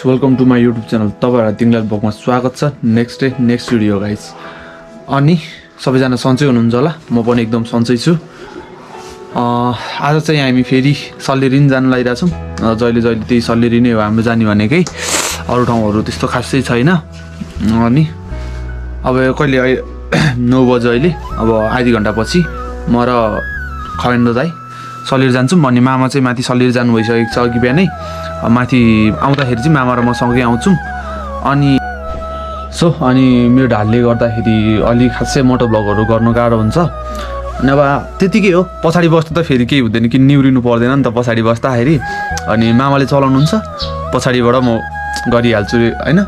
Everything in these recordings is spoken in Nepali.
Welcome to my YouTube channel तपाईँहरूलाई टिङ्गलालिभ्लगमा स्वागत छ। Next video guys. अनि सबैजना सन्चै हुनुहुन्छ होला, म पनि एकदम सन्चै छु। आज चाहिँ हामी फेरि सल्लेरी जान लागिरहेछौँ। जहिले त्यही सल्लेरी नै हो हाम्रो जाने भनेकै, अरू ठाउँहरू त्यस्तो खासै छैन। अनि अब कहिले 9 बजे अहिले, अब आधी घन्टा पछि म र खरेन्द दाइ सल्लेरी जान्छौँ भन्ने। मामा चाहिँ माथि सल्लेरी जानु भइसकेको छ अघि बिहानै। माथि आउँदाखेरि चाहिँ मामा र म सँगै आउँछौँ। अनि मेरो ढाडले गर्दाखेरि अलि खासै मोटो भ्लगहरू गर्नु गाह्रो हुन्छ। अनि अब त्यतिकै हो, पछाडि बस्दा त फेरि केही हुँदैन कि निहुरिनु पर्दैन नि त पछाडि बस्दाखेरि। अनि मामाले चलाउनुहुन्छ, पछाडिबाट म गरिहाल्छु होइन।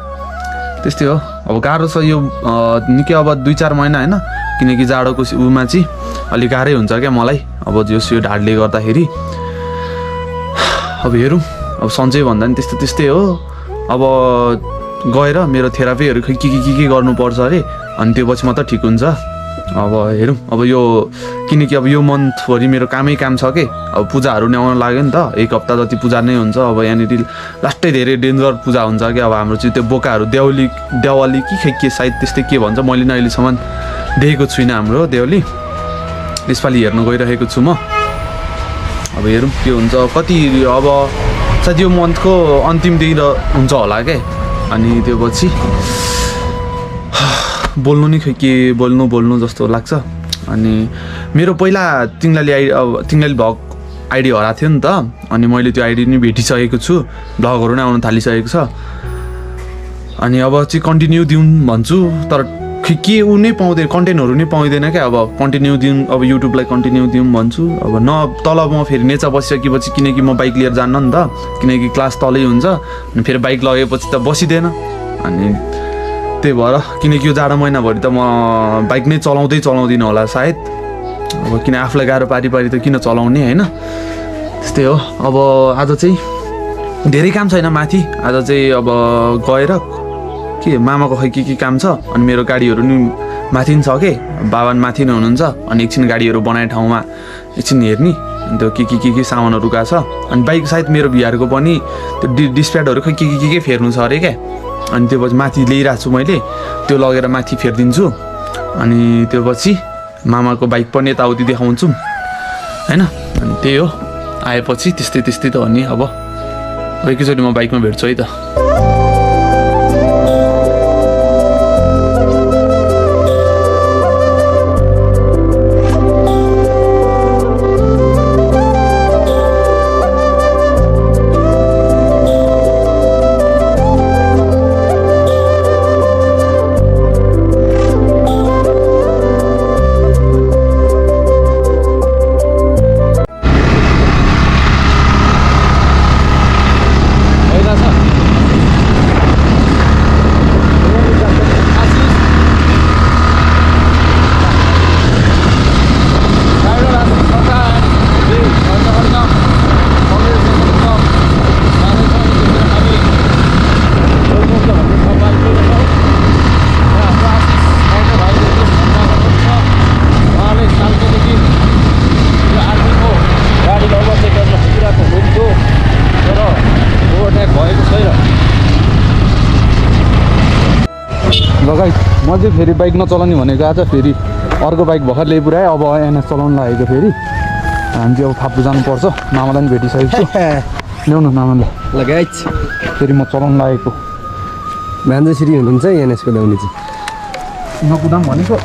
त्यस्तै हो, अब गाह्रो छ यो निकै, अब 2-4 महिना होइन, किनकि जाडोको उमा चाहिँ अलिक गाह्रै हुन्छ क्या मलाई। अब यो ढाडले गर्दाखेरि अब हेरौँ, अब सन्चै भन्दा नि त्यस्तै हो। अब गएर मेरो थेरापीहरू के गर्नुपर्छ अरे, अनि त्यो पछि मात्र ठिक हुन्छ। अब हेरौँ, अब यो किनकि अब यो मन्थभरि मेरो कामै काम छ कि। अब पूजाहरू नै आउन लाग्यो नि त, 1 हप्ता जति पूजा नै हुन्छ। अब यहाँनिर लास्टै धेरै डेन्जर पूजा हुन्छ कि। अब हाम्रो चाहिँ त्यो बोकाहरू देवाली के सायद त्यस्तै के भन्छ, मैले नै अहिलेसम्म देखेको छुइनँ हाम्रो देवाली। यसपालि हेर्न गइरहेको छु म। अब हेरौँ के हुन्छ कति। अब सायद यो मन्थको अन्तिम दिन हुन्छ होला क्या। अनि त्यो पछि बोल्नु नि के बोल्नु जस्तो लाग्छ। अनि मेरो पहिला टिङ्गलालिभ्लग आइडी हराएको थियो नि त। अनि मैले त्यो आइडी नि भेटिसकेको छु, भ्लगहरू नै आउन थालिसकेको छ। अनि अब चाहिँ कन्टिन्यू दिउँ भन्छु, तर के ऊ नै पाउँदैन, कन्टेन्टहरू नै पाउँदैन क्या। अब कन्टिन्यू दिउँ, अब युट्युबलाई कन्टिन्यू दिउँ भन्छु। अब तल म फेरि नेचा बसिसकेपछि, किनकि म बाइक लिएर जान्न नि त, किनकि क्लास तलै हुन्छ। अनि फेरि बाइक लगेपछि त बसिँदैन। अनि त्यही भएर, किनकि यो जाडो महिनाभरि त म बाइक नै चलाउँदिनँ होला सायद। अब किन आफूलाई गाह्रो पारी त किन चलाउने होइन। त्यस्तै हो। अब आज चाहिँ धेरै काम छैन माथि। आज चाहिँ अब गएर के मामाको खै के काम छ। अनि मेरो गाडीहरू नि माथि नि छ कि, बाबा माथि नै हुनुहुन्छ। अनि एकछिन गाडीहरू बनाए ठाउँमा एकछिन हेर्ने, अनि त्यो के सामानहरू गएको छ। अनि बाइक सायद मेरो बिहारको पनि त्यो डिस्प्याडहरू खै के फेर्नु छ अरे क्या। अनि त्यो पछि माथि ल्याइरहेको छु मैले, त्यो लगेर माथि फेरिदिन्छु। अनि त्यो पछि मामाको बाइक पनि यताउति देखाउँछु होइन। अनि त्यही हो, आएपछि त्यस्तै त हो नि। अब एकैचोटि म बाइकमा भेट्छु है त। म चाहिँ फेरि बाइक नचलाउने भनेको आज फेरि अर्को बाइक भर्खर ल्याइ पुऱ्याएँ। अब एनएस चलाउनु लागेको फेरि हामी चाहिँ अब फाप्टु जानुपर्छ। मामालाई पनि भेटिसकेको छु, ल्याउनु मामालाई लगाइ। फेरि म चलाउनु लागेको भान्जेश्री हुनुहुन्छ एनएसको ल्याउने चाहिँ नकुदाम भनेको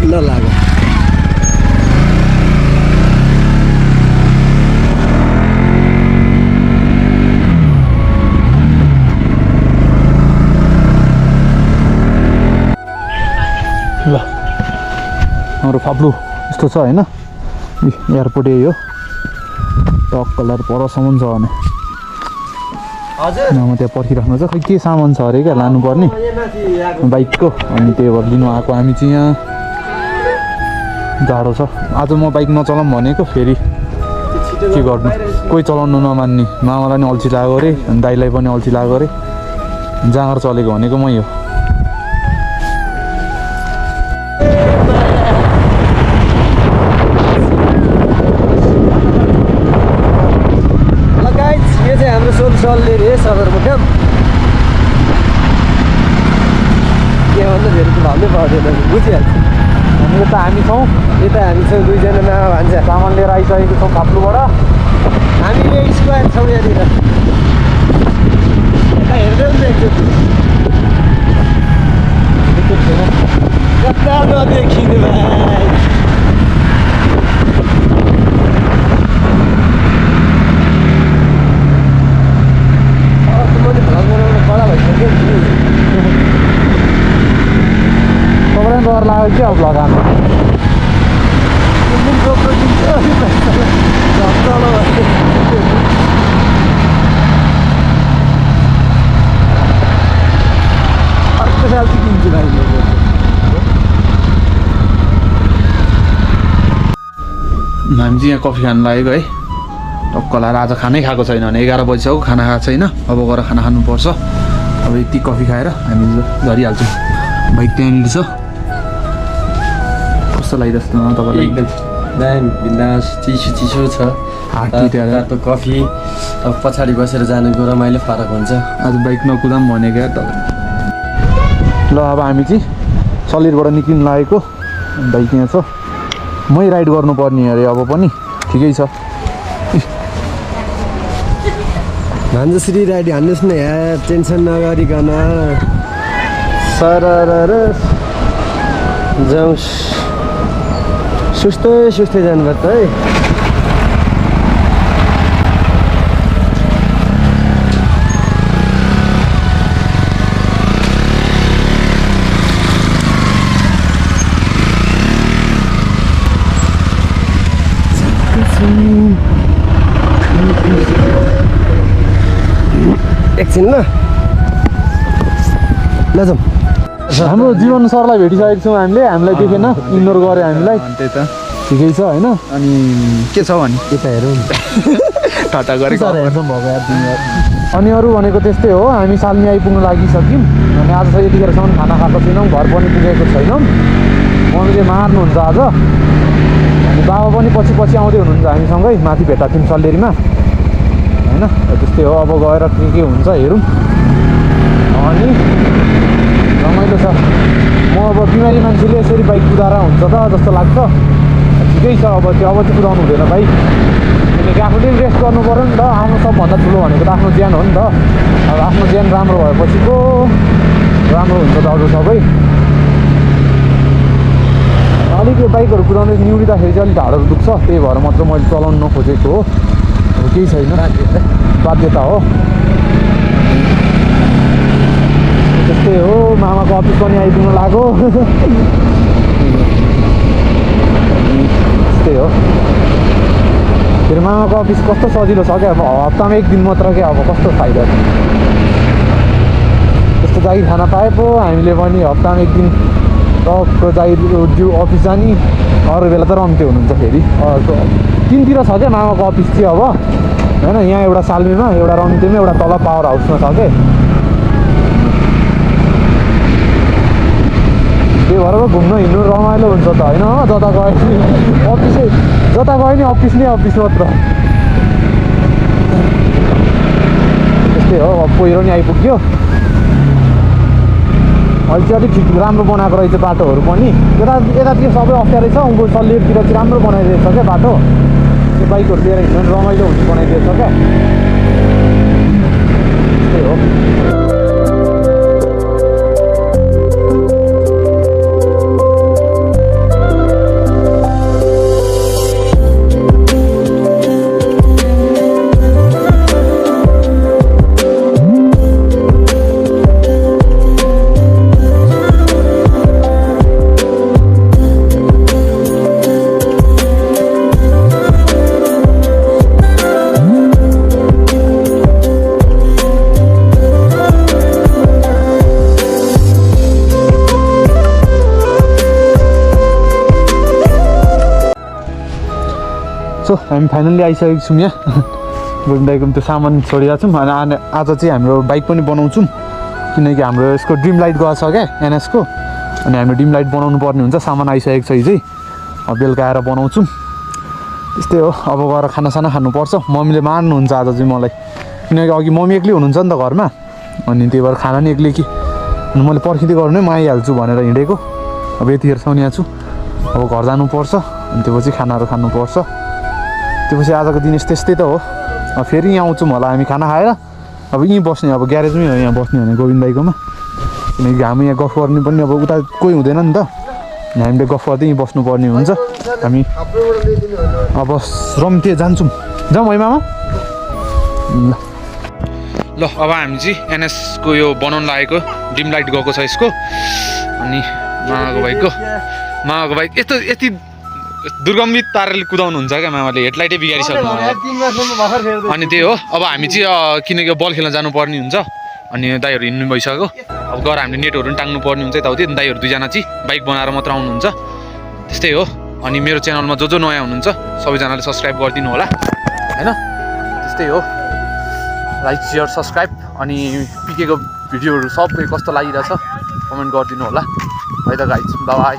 ल लाग्यो। ल हाम्रो फाप्लु यस्तो छ होइन। एयरपोर्ट यही हो, टक कलर परसम्म छ भने। म त्यहाँ पर्खिराख्नु छ, खै के सामान छ अरे क्या लानुपर्ने बाइकको। अनि त्यही भएर लिनु आएको हामी चाहिँ। यहाँ जाडो छ। आज म बाइक नचलाऊँ भनेको, फेरि के गर्नु, कोही चलाउनु नमान्ने। मामालाई नि अल्छी लाग्यो अरे, दाइलाई पनि अल्छी लाग्यो अरे। जाँगर चलेको भनेको मै हो। बुझिहाल्छ हामी छौँ यता हामी छौँ दुईजना मामा भान्जा सामान लिएर आइसकेको छौँ काप्लुबाट हामीले स्क्वायर छौँ यहाँनिर यता हेर्दै पनि कता नदेखिने भाइ मैले भ्लग बनाउनु कडा भइसक्यो तपाईँलाई डर लाग्यो क्या भ्लग हाल्नु अर्को साल चाहिँ किन्छु भाइ हामी चाहिँ यहाँ कफी खानु लागेको है टक्क लाएर आज खानै खाएको छैन भने 11 बजिसक्यो खाना खाएको छैन अब गएर खाना खानुपर्छ अब यति कफी खाएर हामी झरिहाल्छौँ बाइक त्यहाँनिर छ कस्तो लागिरहेको छ तपाईँलाई एकदम दामी बिन्दास चिसो छ हात तितेर तातो कफी अब पछाडि बसेर जानुको रमाइलो फरक हुन्छ आज बाइक नकुदाम भनेको यार तपाईँ ल अब हामी चाहिँ सलिडबाट निक्लिनु लागेको बाइक यहाँ छ मै राइड गर्नुपर्ने अरे अब पनि ठिकै छ भान्जश्री राइड हान्नुहोस् न यार टेन्सन नगरिकन सरर जाउँ सुस्तै जानुपर्छ है एकछिन ल जाउँ हाम्रो जीवन सरलाई भेटिसकेको छौँ हामीलाई देखेन इग्नोर गऱ्यो हामीलाई त्यही त ठिकै छ होइन अनि के छ भने यता हेरौँ टाटा गरेको अनि अरू भनेको त्यस्तै हो हामी सालनी आइपुग्नु लागिसक्यौँ अनि आज चाहिँ यतिखेरसम्म खाना खाएको छैनौँ घर पनि पुगेको छैनौँ मम्मीले मार्नुहुन्छ आज अनि बाबा पनि पछि आउँदै हुनुहुन्छ हामीसँगै माथि भेट्टा थियौँ सल्लेरीमा होइन त्यस्तै हो अब गएर के हुन्छ हेरौँ अनि रमाइलो छ म अब बिमारी मान्छेले यसरी बाइक कुदाएर हुन्छ त जस्तो लाग्छ ठिकै छ अब चाहिँ कुदाउनु हुँदैन भाइ किनकि आफूले रेस्ट गर्नु पऱ्यो नि त आफ्नो सबभन्दा ठुलो भनेको त आफ्नो ज्यान हो नि त अब आफ्नो ज्यान राम्रो भएपछिको राम्रो हुन्छ दाजु सबै अलिक यो बाइकहरू कुदाउने निउरिँदाखेरि चाहिँ अलिक ढाडहरू दुख्छ त्यही भएर मात्र मैले चलाउनु नखोजेको हो अब केही छैन बाध्यता हो त्यस्तै हो मामाको अफिस पनि आइपुग्नु लाग्यो त्यस्तै हो फेरि मामाको अफिस कस्तो सजिलो छ क्या अब हप्तामा एक दिन मात्र क्या अब कस्तो फाइदा त्यस्तो जागिर खान पाए पो हामीले पनि हप्तामा एक दिन टक्क जागिर जिउ अफिस जाने अरू बेला त रम्ते हुनुहुन्छ फेरि तिनतिर छ क्या मामाको अफिस चाहिँ अब होइन यहाँ एउटा सालमीमा एउटा रम्तेमा एउटा तल पावर हाउसमा छ क्या त्यही भएर घुम्न हिँड्नु रमाइलो हुन्छ त होइन जता गए नि अफिस नै अफिस मात्र त्यस्तै हो अब पहिरो नि आइपुग्यो अहिले चाहिँ अलिक ठिक राम्रो बनाएको रहेछ बाटोहरू पनि यतातिर सबै अप्ठ्यारै छ उनको सल्लेरतिर चाहिँ राम्रो बनाइदिएको छ क्या बाटो त्यो बाइकहरू लिएर हिँड्नु रमाइलो हुन्छ बनाइदिएको छ क्या त्यस्तै हो सो हामी फाइनल्ली आइसकेको छौँ यहाँ गोविन्द दाइको त्यो सामान छोडिरहेको छौँ अनि आज चाहिँ हाम्रो बाइक पनि बनाउँछौँ किनकि हाम्रो यसको ड्रिम लाइट गएको छ क्या एनएसको अनि हाम्रो ड्रिम लाइट बनाउनु पर्ने हुन्छ सामान आइसकेको छ हिजै अब बेलुका आएर बनाउँछौँ त्यस्तै हो अब गएर खानासाना खानुपर्छ मम्मीले मार्नुहुन्छ आज चाहिँ मलाई किनकि अघि मम्मी एक्लै हुनुहुन्छ नि त घरमा अनि त्यही भएर खाना नि एक्लै कि अनि मैले पर्खिँदै गर्नु नै म आइहाल्छु भनेर हिँडेको अब यतिखेरसम्म यहाँ छु अब घर जानुपर्छ अनि त्यसपछि खानाहरू खानुपर्छ त्यसपछि आजको दिन त्यस्तै त हो अब फेरि यहाँ आउँछौँ होला हामी खाना खाएर अब यहीँ बस्ने अब ग्यारेजमै हो यहाँ बस्ने भने गोविन्द दाइकोमा किनकि हामी यहाँ गफ गर्ने पनि अब उता कोही हुँदैन नि त हामीले गफ गर्दै यहीँ बस्नुपर्ने हुन्छ हामी अब रम्ते जान्छौँ जाउँ है मामा ल अब हामी चाहिँ एनएसको यो बनाउन लागेको डिम लाइट गएको छ यसको अनि मामाको बाइक यति दुर्गम्बित पाराले कुदाउनुहुन्छ क्या मामाले हेडलाइटै बिगारिसक्नु अनि त्यही हो अब हामी चाहिँ किनकि बल खेल्न जानुपर्ने हुन्छ अनि दाइहरू हिँड्नु भइसक्यो अब गएर हामीले नेटहरू पनि टाङ्नु पर्ने हुन्छ यताउति दाइहरू दुईजना चाहिँ बाइक बनाएर मात्र आउनुहुन्छ त्यस्तै हो अनि मेरो च्यानलमा जो नयाँ हुनुहुन्छ सबैजनाले सब्सक्राइब गरिदिनु होला होइन त्यस्तै हो लाइक सेयर सब्सक्राइब अनि पिकेको भिडियोहरू सबै कस्तो लागिरहेछ कमेन्ट गरिदिनु होला है त गाइज बाई